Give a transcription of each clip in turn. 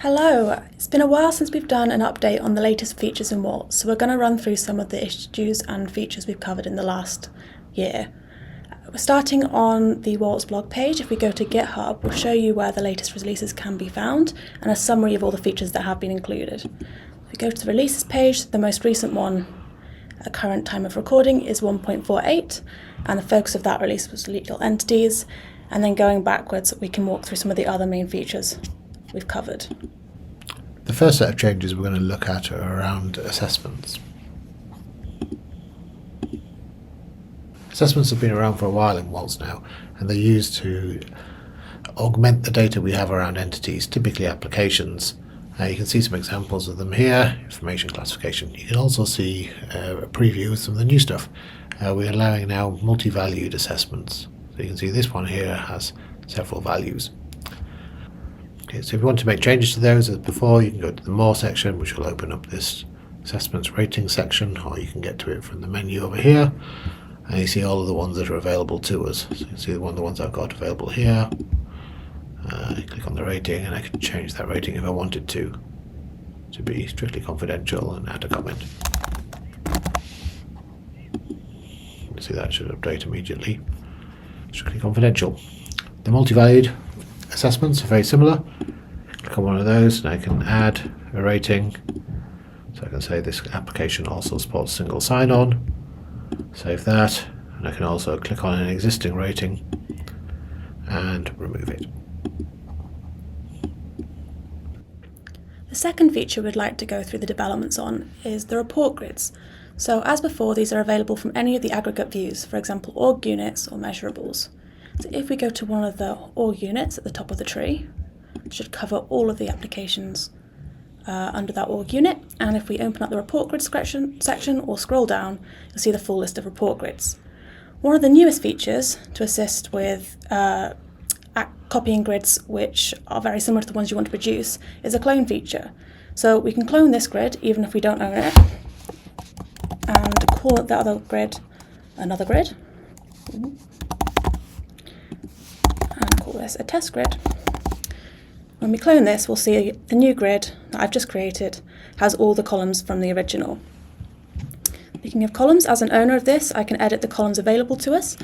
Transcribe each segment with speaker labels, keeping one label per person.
Speaker 1: Hello, it's been a while since we've done an update on the latest features in Waltz, so we're going to run through some of the issues and features we've covered in the last year. We're starting on the Waltz blog page. If we go to GitHub, we'll show you where the latest releases can be found and a summary of all the features that have been included. If we go to the releases page, the most recent one at current time of recording is 1.48, and the focus of that release was legal entities, and then going backwards we can walk through some of the other main features we've covered.
Speaker 2: The first set of changes we're going to look at are around assessments. Assessments have been around for a while in Waltz now, and they're used to augment the data we have around entities, typically applications. You can see some examples of them here, information classification. You can also see a preview of some of the new stuff. We're allowing now multi-valued assessments. So you can see this one here has several values. Okay, so if you want to make changes to those as before, you can go to the More section, which will open up this Assessments Rating section, or you can get to it from the menu over here. And you see all of the ones that are available to us. So you can see the ones I've got available here. Click on the rating, and I can change that rating if I wanted to be strictly confidential and add a comment. You see that should update immediately. Strictly confidential. The multi-valued assessments are very similar. Click on one of those and I can add a rating. So I can say this application also supports single sign-on. Save that, and I can also click on an existing rating and remove it.
Speaker 1: The second feature we'd like to go through the developments on is the report grids. So as before, these are available from any of the aggregate views, for example org units or measurables. So if we go to one of the org units at the top of the tree, it should cover all of the applications under that org unit, and if we open up the report grid section or scroll down, you'll see the full list of report grids. One of the newest features to assist with copying grids which are very similar to the ones you want to produce is a clone feature. So we can clone this grid even if we don't own it, and call the other grid another grid, and call this a test grid. When we clone this, we'll see the new grid that I've just created has all the columns from the original. Speaking of columns, as an owner of this, I can edit the columns available to us,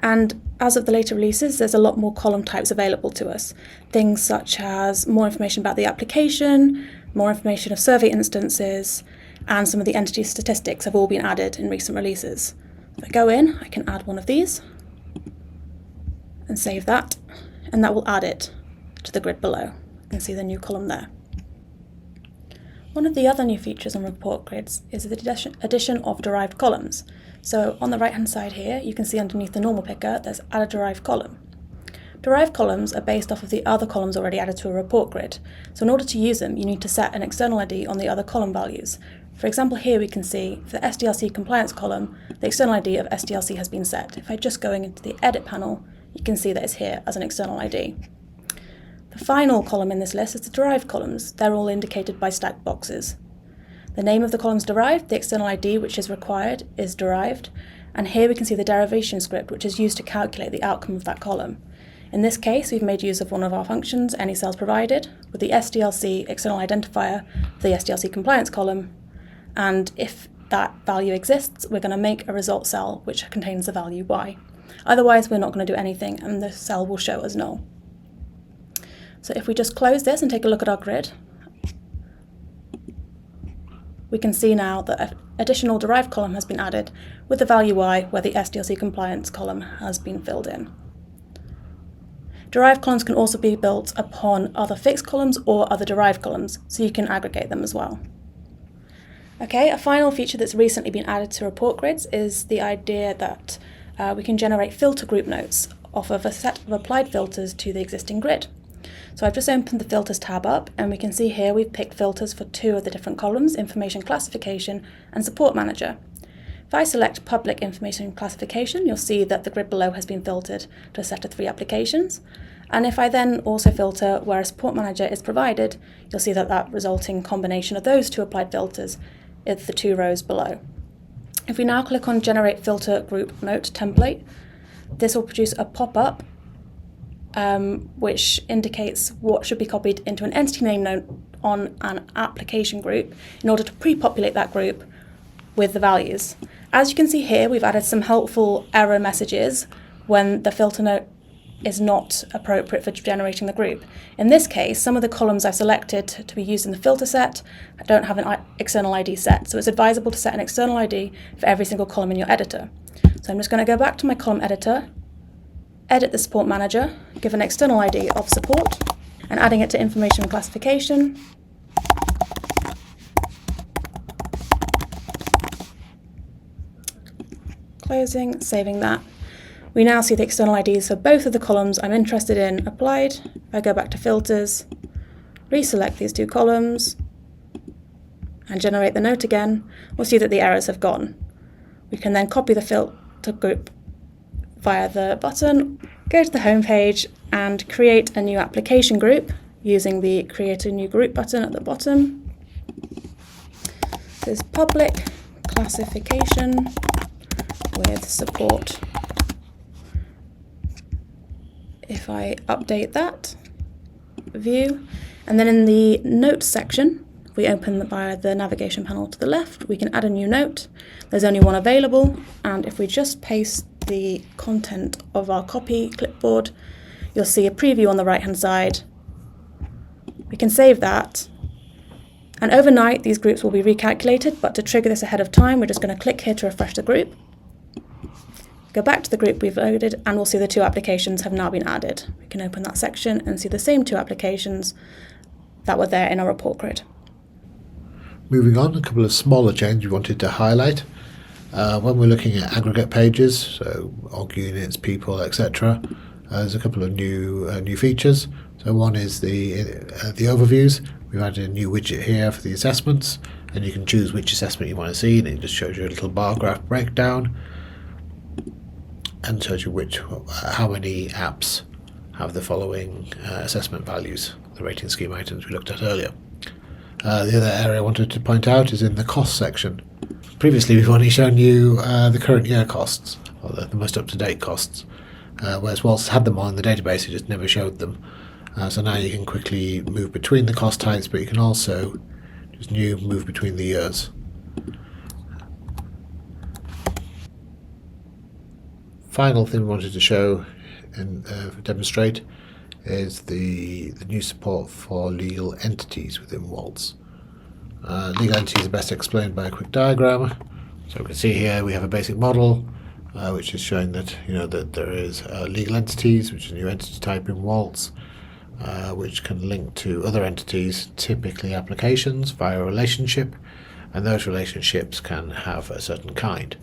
Speaker 1: and as of the later releases, there's a lot more column types available to us. Things such as more information about the application, more information of survey instances, and some of the entity statistics have all been added in recent releases. If I go in, I can add one of these and save that, and that will add it to the grid below. You can see the new column there. One of the other new features on report grids is the addition of derived columns. So on the right hand side here, you can see underneath the normal picker there's add a derived column. Derived columns are based off of the other columns already added to a report grid. So in order to use them, you need to set an external ID on the other column values. For example, here we can see for the SDLC compliance column, the external ID of SDLC has been set. If I just go into the edit panel, you can see that it's here as an external ID. The final column in this list is the derived columns. They're all indicated by stacked boxes. The name of the column is derived, the external ID which is required is derived, and here we can see the derivation script which is used to calculate the outcome of that column. In this case, we've made use of one of our functions, any cells provided, with the SDLC external identifier for the SDLC compliance column, and if that value exists, we're going to make a result cell which contains the value y. Otherwise, we're not going to do anything and the cell will show as null. So if we just close this and take a look at our grid, we can see now that an additional derived column has been added with the value y where the SDLC compliance column has been filled in. Derived columns can also be built upon other fixed columns or other derived columns, so you can aggregate them as well. Okay, a final feature that's recently been added to report grids is the idea that we can generate filter group notes off of a set of applied filters to the existing grid. So I've just opened the filters tab up, and we can see here we've picked filters for two of the different columns, information classification and support manager. If I select public information classification, you'll see that the grid below has been filtered to a set of 3 applications. And if I then also filter where a support manager is provided, you'll see that that resulting combination of those 2 applied filters is the 2 rows below. If we now click on generate filter group note template, this will produce a pop-up which indicates what should be copied into an entity name node on an application group in order to pre-populate that group with the values. As you can see here, we've added some helpful error messages when the filter note is not appropriate for generating the group. In this case, some of the columns I've selected to be used in the filter set don't have an external ID set, so it's advisable to set an external ID for every single column in your editor. So I'm just going to go back to my column editor, edit the support manager, give an external ID of support, and adding it to information classification. Closing, saving that. We now see the external IDs for both of the columns I'm interested in applied. If I go back to filters, reselect these two columns, and generate the note again, we'll see that the errors have gone. We can then copy the filter group via the button, go to the home page, and create a new application group using the Create a New Group button at the bottom. This is public classification with support. If I update that, view, and then in the notes section, if we open via the navigation panel to the left, we can add a new note. There's only one available, and if we just paste the content of our copy clipboard, you'll see a preview on the right hand side. We can save that, and overnight these groups will be recalculated, but to trigger this ahead of time, we're just going to click here to refresh the group. Go back to the group we've loaded, and we'll see the two applications have now been added. We can open that section and see the same two applications that were there in our report grid.
Speaker 2: Moving on, a couple of smaller changes we wanted to highlight. When we're looking at aggregate pages, so org units, people, etc., there's a couple of new features. So one is the overviews. We've added a new widget here for the assessments, and you can choose which assessment you want to see, and it just shows you a little bar graph breakdown and shows you how many apps have the following assessment values, the rating scheme items we looked at earlier. The other area I wanted to point out is in the cost section. Previously we've only shown you the current year costs, or the most up-to-date costs, whereas Waltz had them on the database, it just never showed them. So now you can quickly move between the cost types, but you can also just move between the years. Final thing we wanted to show and demonstrate is the new support for legal entities within Waltz. Legal entities are best explained by a quick diagram. So we can see here we have a basic model which is showing that that there is legal entities, which is a new entity type in Waltz, which can link to other entities, typically applications, via a relationship, and those relationships can have a certain kind.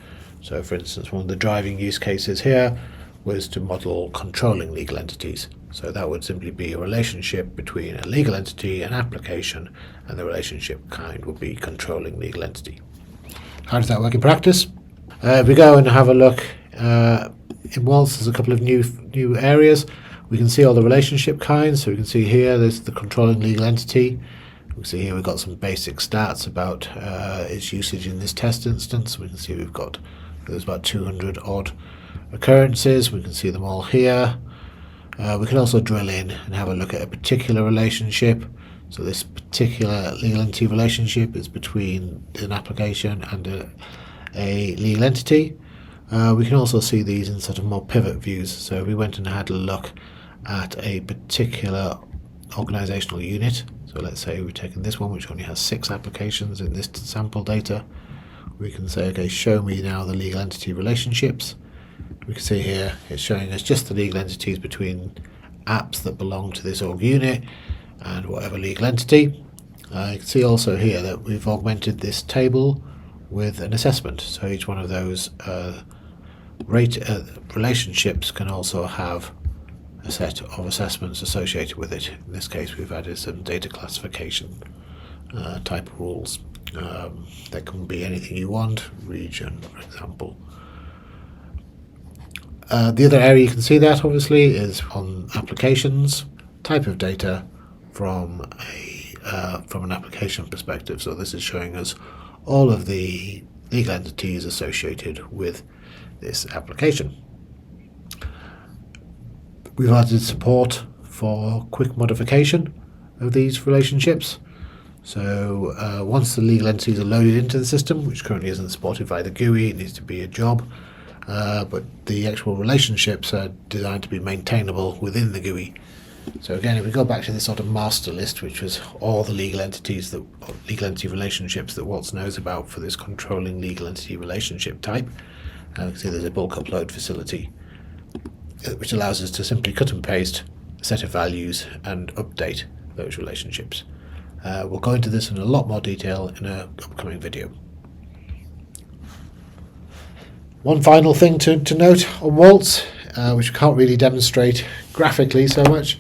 Speaker 2: So for instance, one of the driving use cases here was to model controlling legal entities. So that would simply be a relationship between a legal entity and application, and the relationship kind would be controlling legal entity. How does that work in practice? If we go and have a look in Waltz, there's a couple of new areas. We can see all the relationship kinds. So we can see here there's the controlling legal entity. We can see here we've got some basic stats about its usage in this test instance. We can see there's about 200 odd occurrences. We can see them all here. We can also drill in and have a look at a particular relationship. So this particular legal entity relationship is between an application and a legal entity. We can also see these in sort of more pivot views. So we went and had a look at a particular organizational unit. So let's say we've taken this one, which only has 6 applications in this sample data. We can say, okay, show me now the legal entity relationships. We can see here it's showing us just the legal entities between apps that belong to this org unit and whatever legal entity. You can see also here that we've augmented this table with an assessment. So each one of those relationships can also have a set of assessments associated with it. In this case, we've added some data classification type rules. That can be anything you want, region, for example. The other area you can see that obviously is on applications, type of data from an application perspective. So this is showing us all of the legal entities associated with this application. We've added support for quick modification of these relationships. So once the legal entities are loaded into the system, which currently isn't supported by the GUI, it needs to be a job, but the actual relationships are designed to be maintainable within the GUI. So again, if we go back to this sort of master list, which was all the legal entity relationships that Waltz knows about for this controlling legal entity relationship type, you can see there's a bulk upload facility, which allows us to simply cut and paste a set of values and update those relationships. We'll go into this in a lot more detail in an upcoming video. One final thing to note on Waltz, which we can't really demonstrate graphically so much,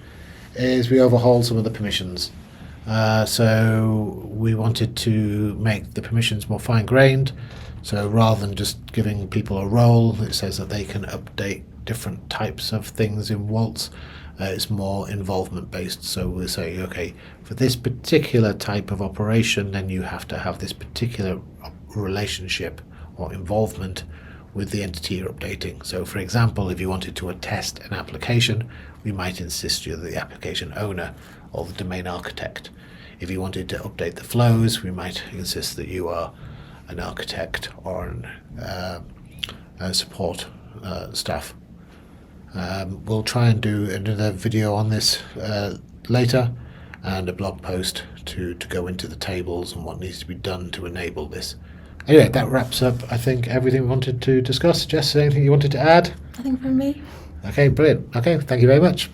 Speaker 2: is we overhauled some of the permissions. So we wanted to make the permissions more fine-grained. So rather than just giving people a role, it says that they can update different types of things in Waltz. It's more involvement based. So we'll say, okay, for this particular type of operation, then you have to have this particular relationship or involvement with the entity you're updating. So for example, if you wanted to attest an application, we might insist you're the application owner or the domain architect. If you wanted to update the flows, we might insist that you are an architect or a support staff. We'll try and do another video on this later, and a blog post to go into the tables and what needs to be done to enable this. Anyway, that wraps up, I think, everything we wanted to discuss. Jess, anything you wanted to add?
Speaker 1: Nothing from me.
Speaker 2: Okay, brilliant. Okay, thank you very much.